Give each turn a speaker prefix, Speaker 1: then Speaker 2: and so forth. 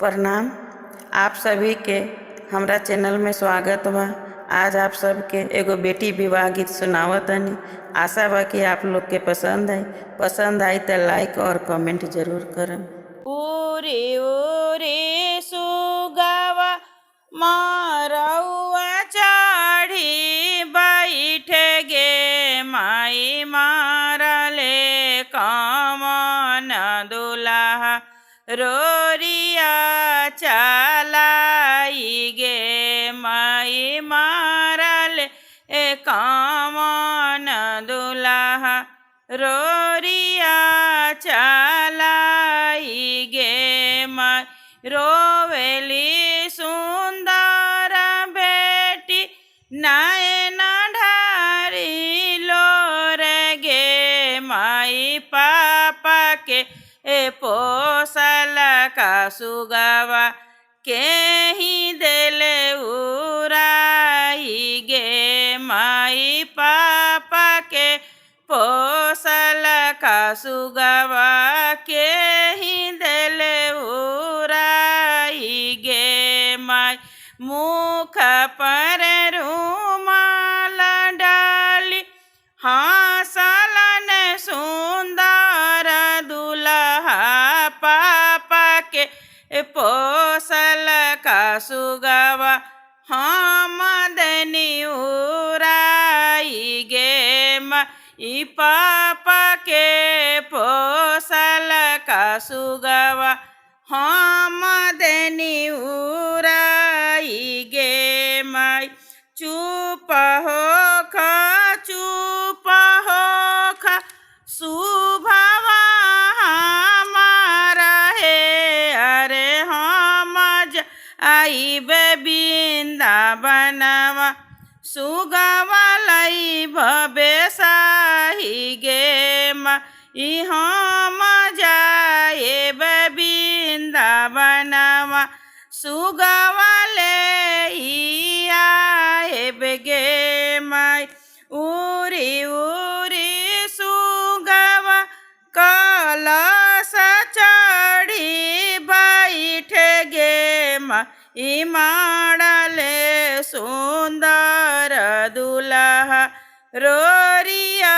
Speaker 1: प्रणाम। आप सभी के हमरा चैनल में स्वागत बा। आज आप सबके एगो बेटी विवाह गीत सुनावतनी। आशा बा कि आप लोग के पसंद आई तो लाइक और कमेंट जरूर करम।
Speaker 2: ओरे ओरे सुगवा मारौआ चढ़ी बैठे गे माई मारले कमन दुल्हा रोरिया चलाई गे माई मारले कमन दुल्हा रोरिया चलाई गे माई रोवेली सुंदर बेटी नयन ढारी लोर गे माई पापा के पोसल का सुगवा के ही दिले उराई गे माई पापा के पोसल का सुगवा के ही दिले उराई गे माई मुख पर रुमाल डाली हंसलन सुंदर दुल्हा पापा के पोसल का सुगवा हम दनी उराई गे माई पापा के पोसल का सुगवा हम दनी उराई गे माई चुप हो सुभवा हमारा है अरे हम आईब वृंदावनवा सुगवा लई भवेशाही गे माई हम जाएब वृंदावनवा सुगवा ले आएब गे माई उरी उरी सुगवा कलश चढ़ी बैठ गे माई माड़ले सुंदर दुल्हा रोरिया